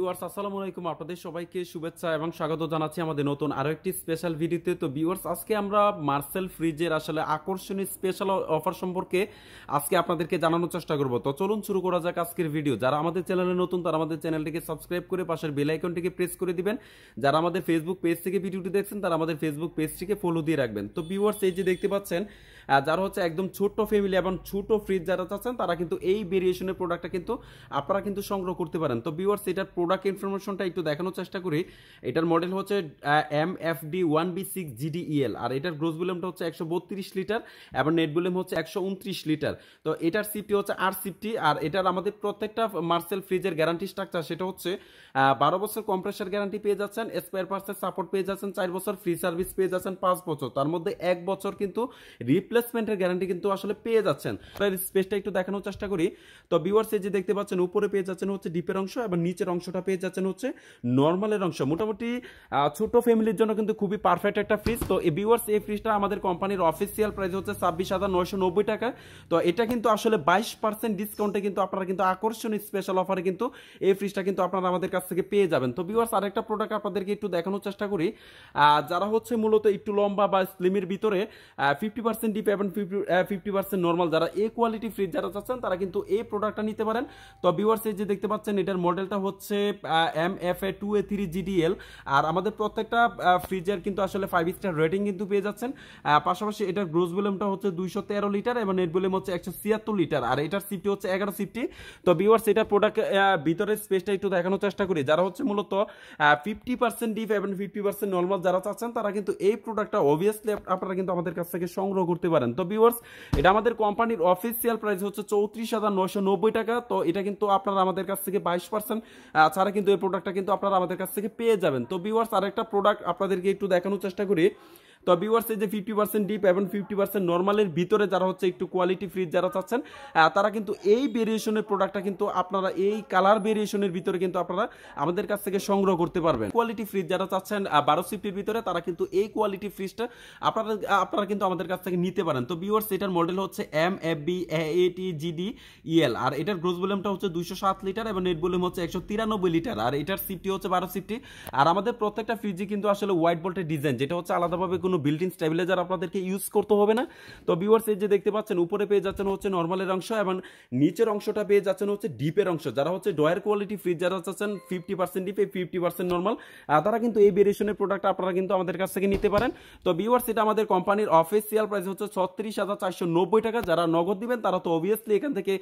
Viewers আসসালামু আলাইকুম, আপনাদের সবাইকে শুভেচ্ছা এবং স্বাগত জানাচ্ছি আমাদের নতুন আরো একটি স্পেশাল ভিডিওতে। তো ভিউয়ার্স আজকে আমরা মার্সেল ফ্রিজের আসলে আকর্ষণীয় স্পেশাল অফার সম্পর্কে আজকে আপনাদেরকে জানানোর চেষ্টা করব। তো চলুন শুরু করা যাক আজকের ভিডিও। যারা আমাদের চ্যানেলে নতুন তারা আমাদের চ্যানেলটিকে সাবস্ক্রাইব করে পাশের বেল আইকনটিকে প্রেস করে দিবেন। যারা আমাদের ফেসবুক পেজ থেকে ভিডিওটি দেখছেন তারা আমাদের ফেসবুক পেজটিকে ফলো দিয়ে রাখবেন। তো ভিউয়ার্স এই যে দেখতে পাচ্ছেন, যারা হচ্ছে একদম ছোট্ট ফ্যামিলি এবং ছোট ফ্রিজ যারা চাচ্ছেন তারা কিন্তু এই ভেরিয়েশনের প্রোডাক্টটা কিন্তু আপনারা কিন্তু সংগ্রহ করতে পারেন। তো ভিউয়ার্স এটার প্রোডাক্ট ইনফরমেশনটা একটু দেখানোর চেষ্টা করি। এটার মডেল হচ্ছে MFD1B6GDEL, আর এটার গ্রোস ভলিউমটা হচ্ছে 132 লিটার এবং নেট ভলিউম হচ্ছে 129 লিটার। তো এটার সিফটি হচ্ছে 8 সিফটি, আর এটার আমাদের প্রত্যেকটা মার্সেল ফ্রিজের গ্যারান্টি স্ট্রাকচার সেটা হচ্ছে 12 বছর কম্প্রেসার গ্যারান্টি পেয়ে যাচ্ছেন, স্পেয়ার পার্টসের সাপোর্ট পেয়ে যাচ্ছেন 4 বছর, ফ্রি সার্ভিস পেয়ে যাচ্ছেন 5 বছর, তার মধ্যে 1 বছর কিন্তু রিপ্লেসমেন্টের গ্যারান্টি কিন্তু আসলে পেয়ে যাচ্ছেন। স্পেসটা একটু দেখানোর চেষ্টা করি। তো ভিউয়ার্স এই যে দেখতে পাচ্ছেন, উপরে পেয়ে যাচ্ছেন হচ্ছে ডিপের অংশ এবং নিচের অংশটা পেয়ে যাচ্ছেন হচ্ছে নরমালের অংশ। মোটামুটি ছোট ফ্যামিলির জন্য কিন্তু খুবই পারফেক্ট একটা ফ্রিজ। তো এই ভিউয়ার্স এই ফ্রিজটা আমাদের কোম্পানির অফিসিয়াল প্রাইস হচ্ছে 26,990 টাকা। তো এটা কিন্তু আসলে 22% ডিসকাউন্টে কিন্তু আপনারা কিন্তু আকর্ষণীয় স্পেশাল অফারে কিন্তু এই ফ্রিজটা কিন্তু আপনারা আমাদের কাছ থেকে পেয়ে যাবেন। তো ভিউয়ার্স আরেকটা প্রোডাক্ট আপনাদেরকে একটু দেখানোর চেষ্টা করি। যারা হচ্ছে মূলত একটু লম্বা বা স্লিমের ভিতরে 50% ডিপ এবং 50% নরমাল, যারা এ কোয়ালিটি ফ্রিজ যারা চাচ্ছেন তারা কিন্তু এই প্রোডাক্টটা নিতে পারেন। তো ভিউয়ার্স এই যে দেখতে পাচ্ছেন, এটার মডেলটা হচ্ছে MFA2A3GDL, আর আমাদের প্রত্যেকটা ফ্রিজের কিন্তু আসলে 5 স্টার রেটিং কিন্তু পেয়ে যাচ্ছেন। পাশাপাশি এটার গ্রোস ভলিউমটা হচ্ছে 213 লিটার এবং নেট ভলিউম হচ্ছে 176 লিটার, আর এটার সিফটি হচ্ছে 11 সিফটি। তো ভিউয়ার্স এটার প্রোডাক্ট ভিতরের স্পেসটা একটু দেখানোর চেষ্টা করি। যারা হচ্ছে মূলত 50% ডিপ এবং 50% নরমাল যারা চাচ্ছেন তারা কিন্তু এই প্রোডাক্টটা অবভিয়াসলি আপনারা কিন্তু আমাদের কাছ থেকে সংগ্রহ করতে পারেন। তো ভিউয়ার্স এটা আমাদের কোম্পানির অফিসিয়াল প্রাইস হচ্ছে 34,990 টাকা। তো এটা কিন্তু আপনারা আমাদের কাছ থেকে 22% ছাড়া কিন্তু এই প্রোডাক্টটা কিন্তু আপনারা আমাদের কাছ থেকে পেয়ে যাবেন। তো ভিউয়ার্স আরেকটা প্রোডাক্ট আপনাদেরকে একটু দেখানোর চেষ্টা করি। তো ভিউয়ার্স এই যে 50% ডিপ এবং 50% নরমালের ভিতরে যারা হচ্ছে একটু কোয়ালিটি ফ্রিজ যারা চাচ্ছেন তারা কিন্তু এই ভেরিয়েশনের প্রোডাক্টটা কিন্তু আপনারা এই কালার ভেরিয়েশনের ভিতরে কিন্তু আপনারা আমাদের কাছ থেকে সংগ্রহ করতে পারবেন। কোয়ালিটি ফ্রিজ যারা চাচ্ছেন 12 সিফটির ভিতরে তারা কিন্তু এই কোয়ালিটি ফ্রিজটা আপনারা কিন্তু আমাদের কাছ থেকে নিতে পারেন। তো ভিউয়ার্স এটার মডেল হচ্ছে MFB8GDEL, আর এটার গ্রোস ভলিউমটা হচ্ছে 207 লিটার এবং নেট ভলিউম হচ্ছে 193 লিটার, আর এটার সিফটি হচ্ছে 12 সিফটি। আর আমাদের প্রত্যেকটা ফ্রিজে কিন্তু আসলে হোয়াইট বোল্টের ডিজাইন, যেটা হচ্ছে আলাদাভাবে কোনো বিল্ট ইন স্টেবিলাইজার আপনাদেরকে ইউজ করতে হবে না। তো ভিউয়ার্স এই যে দেখতে পাচ্ছেন, উপরে পেয়ে যাচ্ছেন হচ্ছে নরমালের অংশ এবং নিচের অংশটা পেয়ে যাচ্ছেন হচ্ছে ডিপের অংশ। যারা হচ্ছে ডয়ার কোয়ালিটি ফ্রিজ যারা চাচ্ছেন 50% ডিপে 50% নরমাল, তারা কিন্তু এই ভেরিয়েশনের প্রোডাক্ট আপনারা কিন্তু আমাদের কাছ থেকে নিতে পারেন। তো ভিউয়ার্স এটা আমাদের কোম্পানির অফিসিয়াল প্রাইস হচ্ছে 36,490 টাকা। যারা নগদ দিবেন তারা তো অবভিয়াসলি এখান থেকে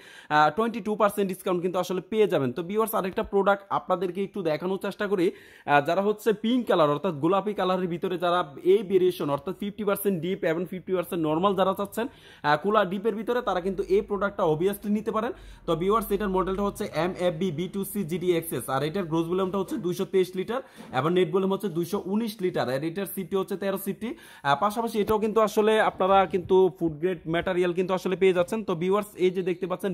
22% ডিসকাউন্ট কিন্তু আসলে পেয়ে যাবেন। তো ভিউয়ার্স আরেকটা প্রোডাক্ট আপনাদেরকে একটু দেখানোর চেষ্টা করি। যারা হচ্ছে পিঙ্ক কালার অর্থাৎ গোলাপি কালারের ভিতরে যারা এই ভেরিয়েশন অর্থাৎ 50% ডিপ এবং 50% নরমাল যারা চাচ্ছেন কুলা ডিপের ভিতরে তারা কিন্তু এই প্রোডাক্টটা অবভিয়াসলি নিতে পারেন। তো ভিউয়ার্স এটার মডেলটা হচ্ছে MFB-B2C-GDXS, আর এটার গ্রোস ভলিউমটা হচ্ছে 223 লিটার এবং নেট ভলিউম হচ্ছে 219 লিটার, আর এটার সিফটি হচ্ছে 13 সিফটি। পাশাপাশি এটাও কিন্তু আসলে আপনারা কিন্তু ফুড গ্রেড ম্যাটেরিয়াল কিন্তু আসলে পেয়ে যাচ্ছেন। তো ভিউয়ার্স এই যে দেখতে পাচ্ছেন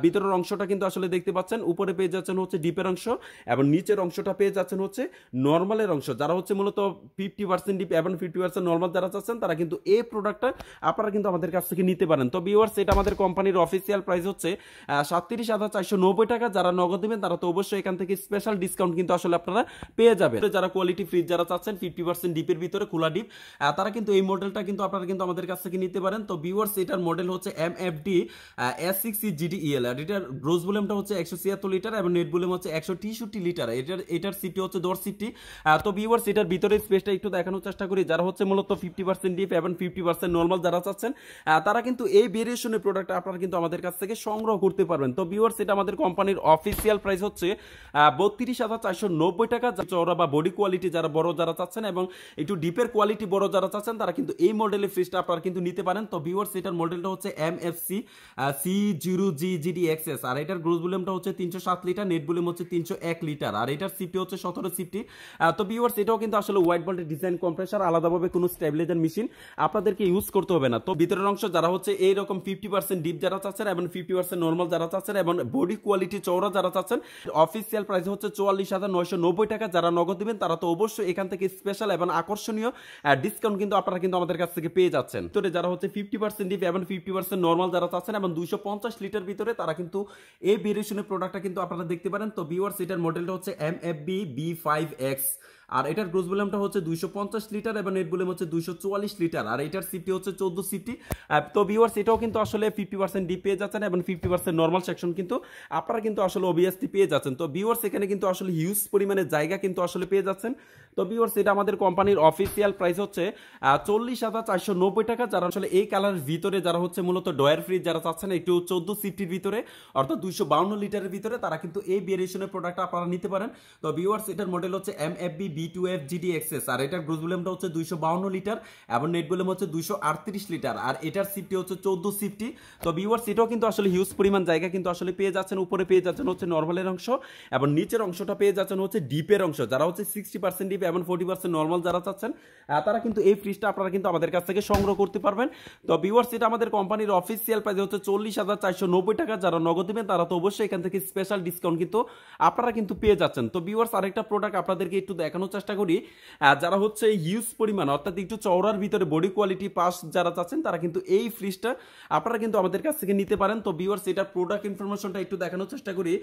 ভিতরের অংশটা কিন্তু আসলে দেখতে পাচ্ছেন, উপরে পেয়ে যাচ্ছেন হচ্ছে ডিপের অংশ এবং নিচের অংশটা পেয়ে যাচ্ছেন হচ্ছে নরমালের অংশ। যারা হচ্ছে মূলত 50% ডিপ এবং 50% নরমাল যারা চাচ্ছেন তারা কিন্তু এই প্রোডাক্টটা আপনারা কিন্তু আমাদের কাছ থেকে নিতে পারেন। তো ভিউয়ার্স এটা আমাদের কোম্পানির অফিসিয়াল প্রাইস হচ্ছে 37,490 টাকা। যারা নগদ দিবেন তারা তো অবশ্যই এখান থেকে স্পেশাল ডিসকাউন্ট কিন্তু আসলে আপনারা পেয়ে যাবেন। যারা কোয়ালিটি ফ্রিজ যারা চাচ্ছেন 50% ডিপের ভিতরে খোলা ডিপ, তারা কিন্তু এই মডেলটা কিন্তু আপনারা কিন্তু আমাদের কাছ থেকে নিতে পারেন। তো ভিউয়ার্স এটার মডেল হচ্ছে MFD-S6GDEL, আর এটার গ্রোস ভলিউমটা হচ্ছে 176 লিটার এবং নেট ভলিউম হচ্ছে 163 লিটার, এটার সিফটি হচ্ছে 10 সিফটি। তো ভিউয়ার্স এটার ভিতরে স্পেসটা একটু দেখানোর চেষ্টা করি। যারা হচ্ছে মূলত 50% ডিপ এবং 50% নরমাল যারা চাচ্ছেন তারা কিন্তু এই ভেরিয়েশনের প্রোডাক্ট আপনারা কিন্তু আমাদের কাছ থেকে সংগ্রহ করতে পারবেন। তো ভিউয়ার্স এটা আমাদের কোম্পানির অফিসিয়াল প্রাইস হচ্ছে 32,490 টাকা। চওড়া বা বডি কোয়ালিটি যারা বড় যারা চাচ্ছেন এবং একটু ডিপের কোয়ালিটি বড় যারা চাচ্ছেন তারা কিন্তু এই মডেলের ফ্রিজটা আপনারা কিন্তু নিতে পারেন। তো ভিউয়ার্স এটার মডেলটা হচ্ছে MFC-C0G-GDXS, আর এটার গ্রোস ভলিউমটা হচ্ছে 307 লিটার, নেট ভলিউম হচ্ছে 301 লিটার, আর এটার সিফটি হচ্ছে 17 সিফটি। তো ভিউয়ার্স এটাও কিন্তু আসলে হোয়াইট বোল্টের ডিজাইন কম্প্রেসার আলাদা আলাদাভাবে কোনো স্টেবিলাইজার মেশিন আপনাদেরকে ইউজ করতে হবে না। তো ভিতরের অংশ যারা হচ্ছে এইরকম 50% ডিপ যারা চাচ্ছেন এবং 50% নর্মাল যারা চাচ্ছেন এবং বডি কোয়ালিটি চওড়া যারা চাচ্ছেন, অফিসিয়াল প্রাইস হচ্ছে 44,990 টাকা। যারা নগদ দিবেন তারা তো অবশ্যই এখান থেকে স্পেশাল এবং আকর্ষণীয় ডিসকাউন্ট কিন্তু আপনারা কিন্তু আমাদের কাছ থেকে পেয়ে যাচ্ছেন। তো যারা হচ্ছে 50% ডিপ এবং 50% নর্মাল যারা চাচ্ছেন এবং 250 লিটার ভিতরে তারা কিন্তু এই ভেরিয়েশনের প্রোডাক্টটা কিন্তু আপনারা দেখতে পারেন। তো ভিউয়ার্স এটার মডেলটা হচ্ছে MFB B5X, আর এটার গ্রোস ভলিউমটা হচ্ছে 250 লিটার এবং নেট ভলিউম হচ্ছে 244 লিটার, আর এটার সিফটি হচ্ছে 14 সিফটি। তো ভিউয়ার্স এটাও কিন্তু আসলে 50% ডিপ পেয়ে যাচ্ছেন এবং 50% নর্মাল সেকশন কিন্তু আপনারা কিন্তু আসলে অবভিয়াসলি পেয়ে যাচ্ছেন। তো ভিউয়ার্স এখানে কিন্তু আসলে হিউজ পরিমাণে জায়গা কিন্তু আসলে পেয়ে যাচ্ছেন। তো ভিউয়ার্স এটা আমাদের কোম্পানির অফিসিয়াল প্রাইস হচ্ছে 40,490 টাকা। যারা আসলে এই কালার ভিতরে যারা হচ্ছে মূলত ডয়ার ফ্রিজ যারা চাচ্ছেন একটু 14 সিফটির ভিতরে অর্থাৎ 252 লিটারের ভিতরে, তারা কিন্তু এই ভেরিয়েশনের প্রোডাক্ট আপনারা নিতে পারেন। তো ভিউয়ার্স এটার মডেল হচ্ছে MFB B2F GDXS, আর এটার গ্রোস ভলিউমটা হচ্ছে 252 লিটার এবং নেট ভলিউম হচ্ছে 238 লিটার, আর এটার সিফটি হচ্ছে 14 সিফটি। তো ভিউয়ার্স এটাও কিন্তু আসলে হিউজ পরিমাণ জায়গা কিন্তু আসলে পেয়ে যাচ্ছেন। উপরে পেয়ে যাচ্ছেন হচ্ছে নর্মালের অংশ এবং নিচের অংশটা পেয়ে যাচ্ছেন হচ্ছে ডিপের অংশ। যারা হচ্ছে 60% ডিপ এবং 40% নর্মাল যারা চাচ্ছেন তারা কিন্তু এই ফ্রিজটা আপনারা কিন্তু আমাদের কাছ থেকে সংগ্রহ করতে পারবেন। তো ভিউয়ার্স এটা আমাদের কোম্পানির অফিসিয়াল প্রাইস হচ্ছে 40,490 টাকা। যারা নগদ দিবেন তারা তো অবশ্যই এখান থেকে স্পেশাল ডিসকাউন্ট কিন্তু আপনারা কিন্তু পেয়ে যাচ্ছেন। তো ভিউয়ার্স আরেকটা প্রোডাক্ট আপনাদেরকে একটু দেখানোর চেষ্টা করি। যারা হচ্ছে হিউজ পরিমাণ অর্থাৎ একটু চওড়ার ভিতরে বডি কোয়ালিটি পাস যারা চাচ্ছেন তারা কিন্তু এই ফ্রিজটা আপনারা কিন্তু আমাদের কাছ থেকে নিতে পারেন। তো ভিউয়ার্স এটার প্রোডাক্ট ইনফরমেশনটা একটু দেখানোর চেষ্টা করি।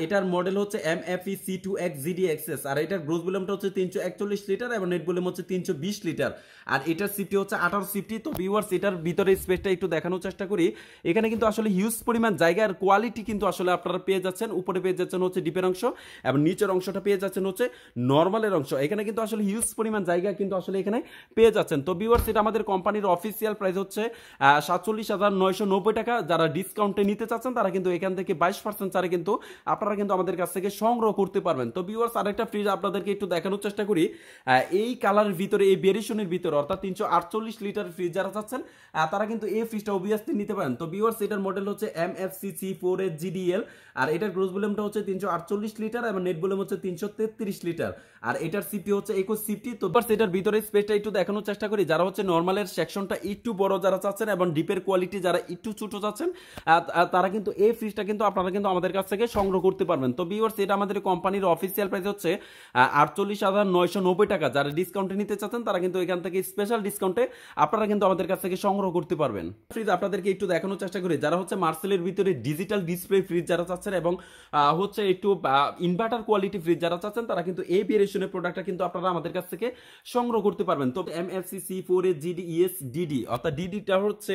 এটার মডেল হচ্ছে MFE C2X GDXS, আর এটার গ্রোস ভলিউমটা হচ্ছে 341 লিটার এবং নেট ভলিউম হচ্ছে 320 লিটার, আর এটার সিফটি হচ্ছে 18 সিফটি। তো ভিউয়ার্স এটার ভিতরে স্পেসটা একটু দেখানোর চেষ্টা করি। এখানে কিন্তু আসলে হিউজ পরিমাণ জায়গার কোয়ালিটি কিন্তু আসলে আপনারা পেয়ে যাচ্ছেন। উপরে পেয়ে যাচ্ছেন হচ্ছে ডিপের অংশ এবং নিচের অংশটা পেয়ে যাচ্ছেন হচ্ছে নর্মালের অংশ। এখানে কিন্তু আসলে হিউজ পরিমাণ জায়গা কিন্তু আসলে এখানে পেয়ে যাচ্ছেন। তো ভিউয়ার্স এটা আমাদের কোম্পানির অফিসিয়াল প্রাইস হচ্ছে 47,990 টাকা। যারা ডিসকাউন্টে নিতে চাচ্ছেন তারা কিন্তু এখান থেকে 22% ছাড়ে কিন্তু আপনারা কিন্তু আমাদের কাছ থেকে সংগ্রহ করতে পারবেন। তো ভিউয়ার্স আরেকটা ফ্রিজ আপনাদেরকে একটু দেখানোর চেষ্টা করি। এই কালারের ভিতরে এই ভেরিয়েশনের ভিতরে অর্থাৎ 348 লিটার ফ্রিজ যারা চাচ্ছেন তারা কিন্তু এই ফ্রিজটা অবভিয়াসলি নিতে পারেন। তো ভিউয়ার্স এটার মডেল হচ্ছে MFCC4H GDL, আর এটার গ্রোস ভলিউমটা হচ্ছে 348 লিটার এবং নেট ভলিউম হচ্ছে 333 লিটার, আর এটার সিফটি হচ্ছে 21 সিফটি। তো এটার ভিতরে স্পেসটা একটু দেখানোর চেষ্টা করি। যারা হচ্ছে নর্মালের সেকশনটা একটু বড় যারা চাচ্ছেন এবং ডিপের কোয়ালিটি যারা একটু ছোট চাচ্ছেন তারা কিন্তু এই ফ্রিজটা কিন্তু আপনারা কিন্তু আমাদের কাছ থেকে সংগ্রহ করতে পারবেন। তো ভিউয়ার্স এটা আমাদের কোম্পানির অফিসিয়াল প্রাইস হচ্ছে 48,990 টাকা। যারা ডিসকাউন্টে নিতে চাচ্ছেন তারা কিন্তু এখান থেকে স্পেশাল ডিসকাউন্টে আপনারা কিন্তু আমাদের কাছ থেকে সংগ্রহ করতে পারবেন। ফ্রিজ আপনাদেরকে একটু দেখানোর চেষ্টা করি। যারা হচ্ছে মার্সেলের ভিতরে ডিজিটাল ডিসপ্লে ফ্রিজ যারা চাচ্ছেন এবং হচ্ছে একটু ইনভার্টার কোয়ালিটি ফ্রিজ যারা চাচ্ছেন তারা কিন্তু এই ভেরিয়েশনের প্রোডাক্টটা কিন্তু আপনারা আমাদের কাছ থেকে সংগ্রহ করতে পারবেন। তো MFCC4H GDES DD অর্থাৎ ডিডিটা হচ্ছে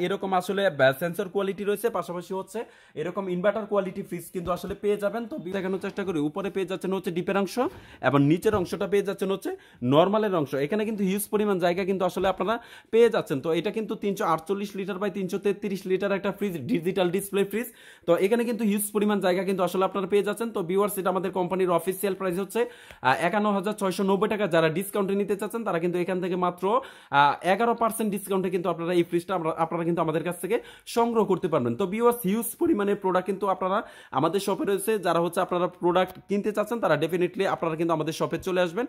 এরকম আসলে সেন্সর কোয়ালিটি রয়েছে, পাশাপাশি হচ্ছে এরকম ইনভার্টার কোয়ালিটি ফ্রিজ কিন্তু আসলে পেয়ে যাবেন। তো দেখানোর চেষ্টা করি। উপরে পেয়ে যাচ্ছেন হচ্ছে ডিপের অংশ এবং নিচের অংশটা পেয়ে যাচ্ছেন হচ্ছে নর্মালের অংশ। এখানে কিন্তু হিউজ পরিমাণ জায়গা কিন্তু আসলে আপনারা পেয়ে যাচ্ছেন। তো এটা কিন্তু 348 লিটার বাই 333 লিটার একটা ফ্রিজ, ডিজিটাল ডিসপ্লে ফ্রিজ। তো এখানে কিন্তু হিউজ পরিমাণ জায়গা কিন্তু আসলে আপনারা পেয়ে যাচ্ছেন। তো ভিউয়ার্স এটা আমাদের কোম্পানির অফিসিয়াল প্রাইস হচ্ছে 51,690 টাকা। যারা ডিসকাউন্টে নিতে চাচ্ছেন তারা কিন্তু এখান থেকে মাত্র 11% ডিসকাউন্টে কিন্তু আপনারা এই ফ্রিজটা আপনারা কিন্তু আমাদের কাছ থেকে সংগ্রহ করতে পারবেন। তো ভিউয়ার্স হিউজ পরিমাণে প্রোডাক্ট কিন্তু আপনারা আমাদের শপে রয়েছে। যারা হচ্ছে আপনারা প্রোডাক্ট কিনতে চাচ্ছেন তারা ডেফিনেটলি আপনারা কিন্তু আমাদের শপে চলে আসবেন।